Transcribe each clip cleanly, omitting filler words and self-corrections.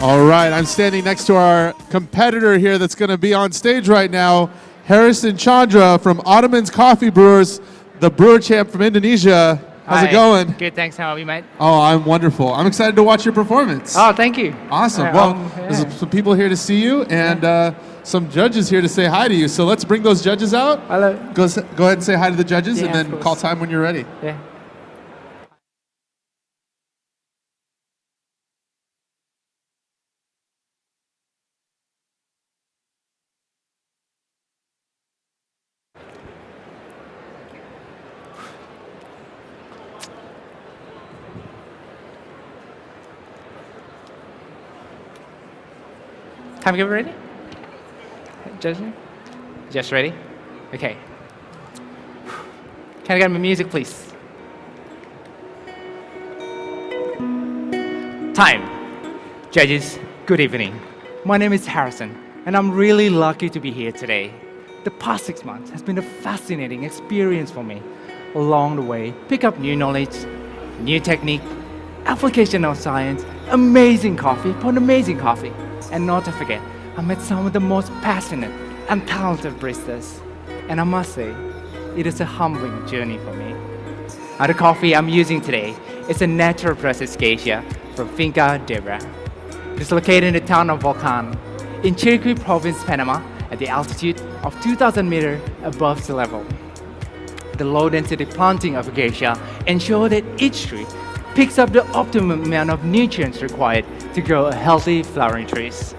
All right, I'm standing next to our competitor here that's going to be on stage right now, Harison Chandra from Ottoman's Coffee Brewers, the brewer champ from Indonesia. How's it going? Good, thanks. How are you, mate? Oh, I'm wonderful. I'm excited to watch your performance. Oh, thank you. Awesome. There's some people here to see you and some judges here to say hi to you. So let's bring those judges out. Hello. Go ahead and say hi to the judges and then call time when you're ready. Yeah. Time giver ready? Judging? Just ready? Okay. Can I get my music, please? Time. Judges, good evening. My name is Harrison, and I'm really lucky to be here today. The past 6 months has been a fascinating experience for me. Along the way, pick up new knowledge, new technique, application of science, amazing coffee upon amazing coffee. And not to forget, I met some of the most passionate and talented baristas. And I must say, it is a humbling journey for me. The coffee I'm using today is a natural processed geisha from Finca Debra. It is located in the town of Volcan, in Chiriquí province, Panama, at the altitude of 2,000 meters above sea level. The low-density planting of geisha ensures that each tree picks up the optimum amount of nutrients required to grow a healthy flowering trees.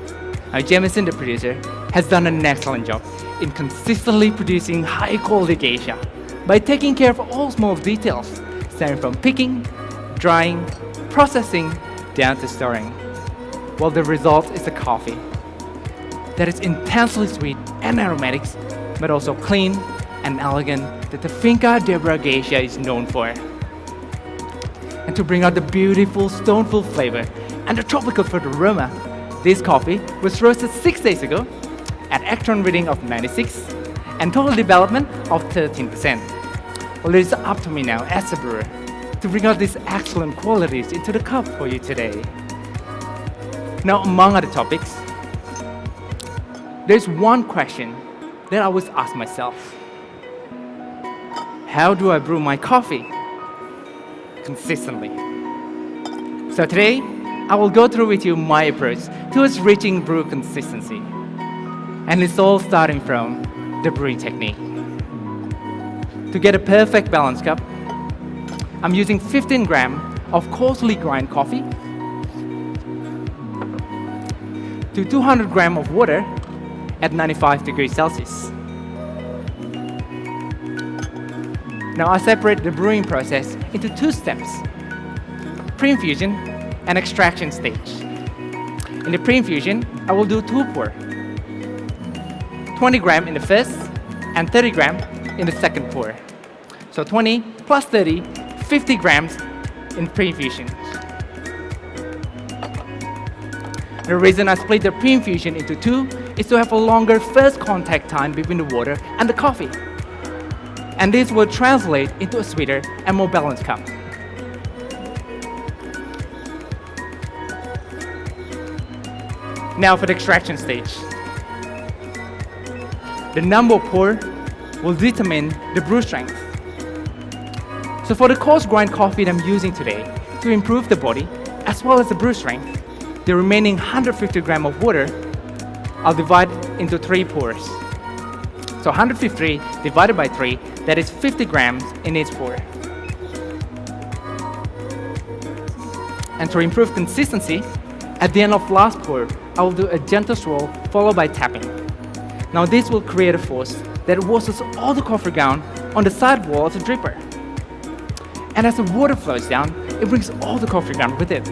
Jamison, the producer, has done an excellent job in consistently producing high-quality geisha by taking care of all small details, starting from picking, drying, processing, down to storing. Well, the result is a coffee that is intensely sweet and aromatic, but also clean and elegant that the Finca Debra geisha is known for. And to bring out the beautiful stoneful flavor and the tropical fruit aroma, this coffee was roasted 6 days ago at electron reading of 96 and total development of 13%. Well, it is up to me now as a brewer to bring out these excellent qualities into the cup for you today. Now, among other topics, there's one question that I always ask myself. How do I brew my coffee consistently? So today, I will go through with you my approach towards reaching brew consistency. And it's all starting from the brewing technique. To get a perfect balanced cup, I'm using 15 grams of coarsely ground coffee to 200 grams of water at 95 degrees Celsius. Now I separate the brewing process into 2 steps, pre-infusion and extraction stage. In the pre-infusion, I will do 2 pour, 20 grams in the first and 30 grams in the second pour. So 20 plus 30, 50 grams in pre-infusion. The reason I split the pre-infusion into 2 is to have a longer first contact time between the water and the coffee. And this will translate into a sweeter and more balanced cup. Now for the extraction stage. The number of pour will determine the brew strength. So for the coarse grind coffee that I'm using today, to improve the body as well as the brew strength, the remaining 150 grams of water I'll divide into 3 pours. So 150 divided by 3, that is 50 grams in each pour. And to improve consistency, at the end of last pour, I will do a gentle swirl followed by tapping. Now this will create a force that washes all the coffee ground on the side wall of the dripper. And as the water flows down, it brings all the coffee ground with it.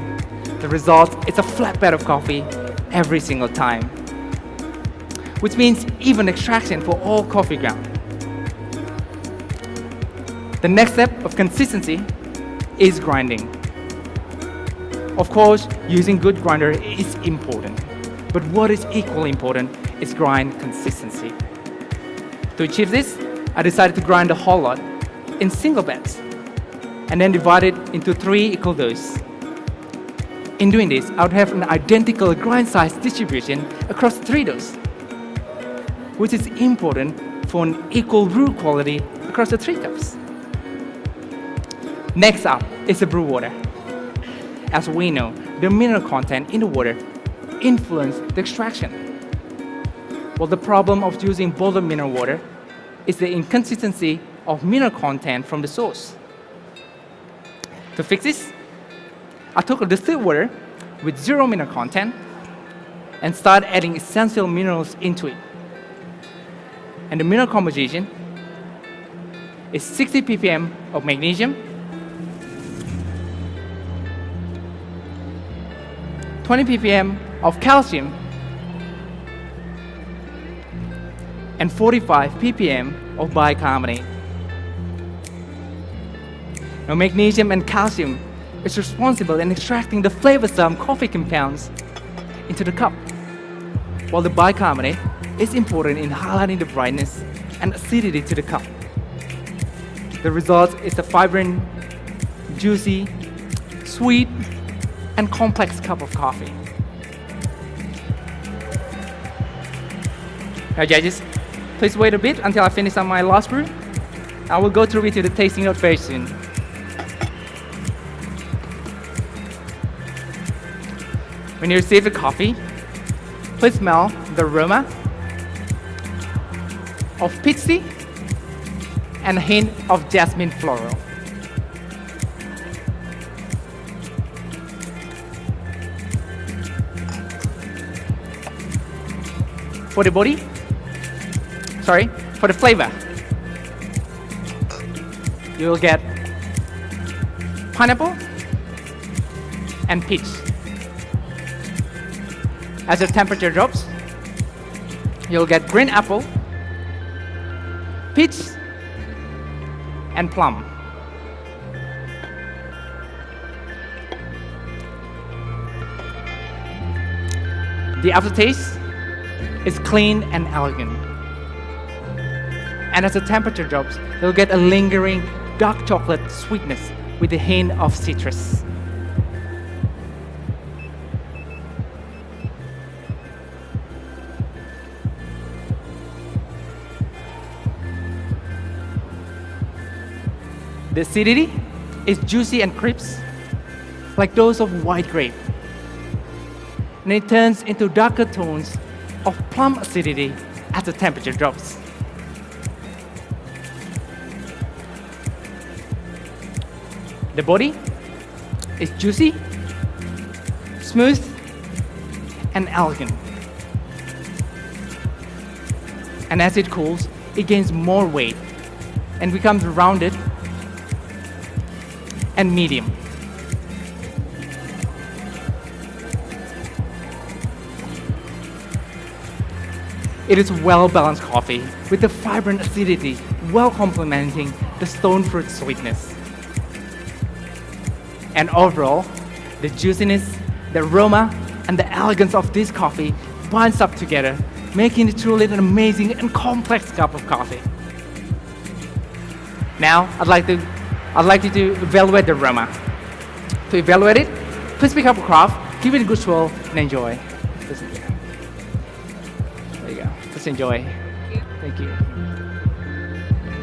The result is a flat bed of coffee every single time, which means even extraction for all coffee ground. The next step of consistency is grinding. Of course, using good grinder is important, but what is equally important is grind consistency. To achieve this, I decided to grind the whole lot in single beds and then divide it into 3 equal doses. In doing this, I would have an identical grind size distribution across the three doughs, which is important for an equal brew quality across the 3 cups. Next up is the brew water. As we know, the mineral content in the water influences the extraction. Well, the problem of using bottled mineral water is the inconsistency of mineral content from the source. To fix this, I took a distilled water with 0 mineral content and started adding essential minerals into it. And the mineral composition is 60 ppm of magnesium, 20 ppm of calcium, and 45 ppm of bicarbonate. Now, magnesium and calcium is responsible in extracting the flavorsome coffee compounds into the cup, while the bicarbonate is important in highlighting the brightness and acidity to the cup. The result is a vibrant, juicy, sweet, and complex cup of coffee. Now, judges, please wait a bit until I finish on my last brew. I will go through with you the tasting note very soon. When you receive the coffee, please smell the aroma of peach tea and a hint of jasmine floral. For the flavor, you will get pineapple and peach. As the temperature drops, you'll get green apple, peach, and plum. The aftertaste is clean and elegant. And as the temperature drops, you'll get a lingering dark chocolate sweetness with a hint of citrus. The acidity is juicy and crisp, like those of white grape. And it turns into darker tones of plum acidity as the temperature drops. The body is juicy, smooth, and elegant. And as it cools, it gains more weight and becomes rounded and medium. It is well-balanced coffee with the vibrant acidity well complementing the stone fruit sweetness. And overall, the juiciness, the aroma, and the elegance of this coffee binds up together, making it truly an amazing and complex cup of coffee. Now, I'd like you to evaluate the aroma. To evaluate it, please pick up a craft, give it a good swirl, and enjoy. There you go. Just enjoy. Thank you.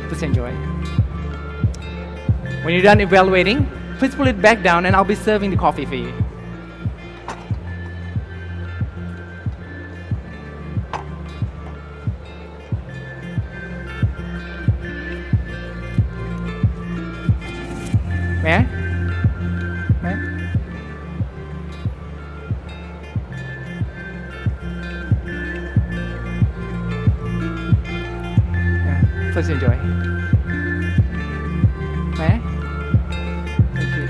Just enjoy. When you're done evaluating, please pull it back down and I'll be serving the coffee for you. May I? May I? Yeah, please enjoy. May I? Thank you.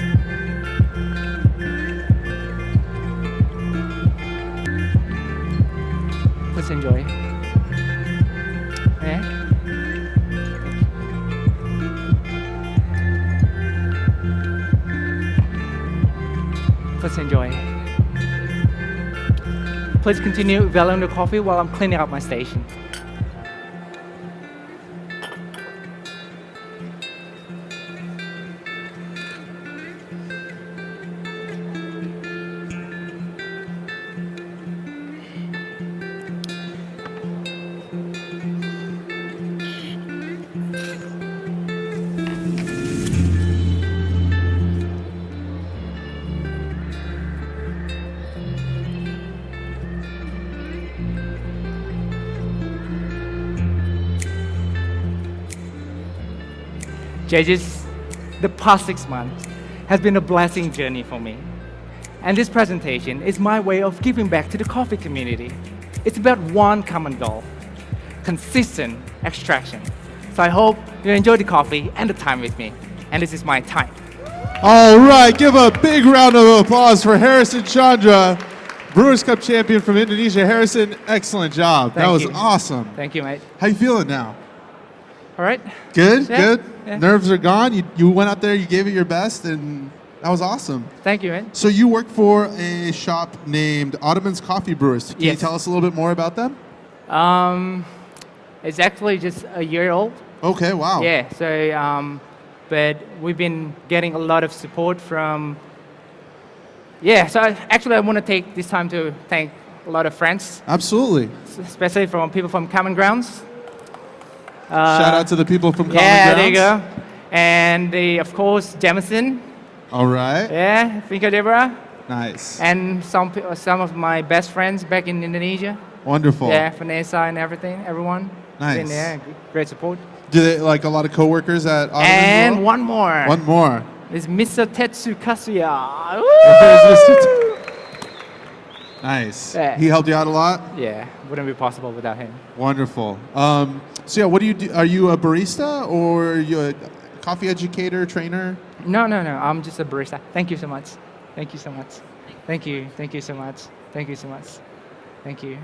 Please enjoy. May I? Please enjoy. Please continue evaluating the coffee while I'm cleaning up my station. Judges, the past 6 months has been a blessing journey for me. And this presentation is my way of giving back to the coffee community. It's about one common goal, consistent extraction. So I hope you enjoy the coffee and the time with me. And this is my time. All right, give a big round of applause for Harison Chandra, Brewers Cup champion from Indonesia. Harrison, excellent job. That was awesome. Thank you, mate. How you feeling now? All right. Good, Yeah, good. yeah. Nerves are gone. You went out there, you gave it your best, and that was awesome. Thank you, mate. So you work for a shop named Ottoman's Coffee Brewers. Can you Yes. tell us a little bit more about them? It's actually just a year old. Okay, wow. Yeah, so, but we've been getting a lot of support from, so actually I want to take this time to thank a lot of friends, Absolutely. especially from people from Common Grounds. Shout out to the people from Common Yeah, Grounds. there you go. And of course, Jamison, All right. Finca Deborah, Nice. and some of my best friends back in Indonesia. Wonderful. Yeah, Vanessa and everyone. Nice. Been there, great support. Do they like a lot of coworkers at Ottoman's? And as well? one more. One more. Is Mr. Tetsu Kasuya. Nice. Yeah. He helped you out a lot? Yeah, wouldn't be possible without him. Wonderful. So yeah, what do you do? Are you a barista or are you a coffee educator, trainer? No, I'm just a barista. Thank you so much. Thank you so much. Thank you so much. Thank you so much. Thank you.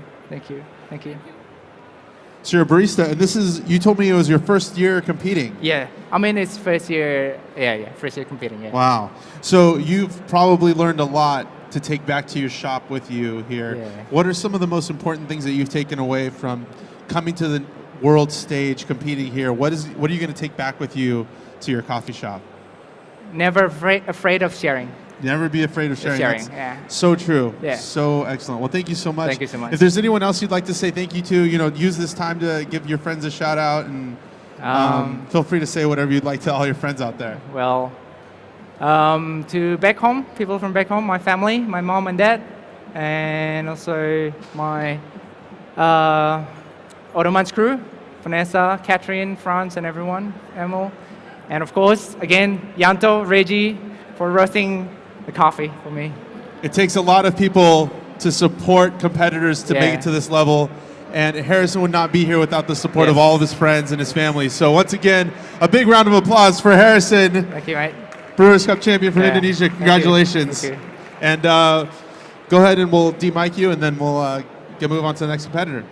So you're a barista, and you told me it was your first year competing. Yeah, I mean it's first year, first year competing, yeah. Wow. So you've probably learned a lot to take back to your shop with you here. Yeah. What are some of the most important things that you've taken away from coming to the world stage, competing here? What are you going to take back with you to your coffee shop? Never afraid of sharing. Never be afraid of sharing. That's yeah. so true. Yeah. So excellent. Well, thank you so much. Thank you so much. If there's anyone else you'd like to say thank you to, use this time to give your friends a shout out, and feel free to say whatever you'd like to all your friends out there. Well, to back home, people from back home, my family, my mom and dad, and also my Ottoman's crew, Vanessa, Catherine, Franz, and everyone, Emil. And of course, again, Yanto, Reggie, for roasting the coffee for me. It takes a lot of people to support competitors to make it to this level. And Harrison would not be here without the support of all of his friends and his family. So once again, a big round of applause for Harrison. Thank you, mate. Brewers Cup champion from Indonesia. Thank you. Congratulations. Thank you. And go ahead and we'll de-mic you, and then we'll move on to the next competitor.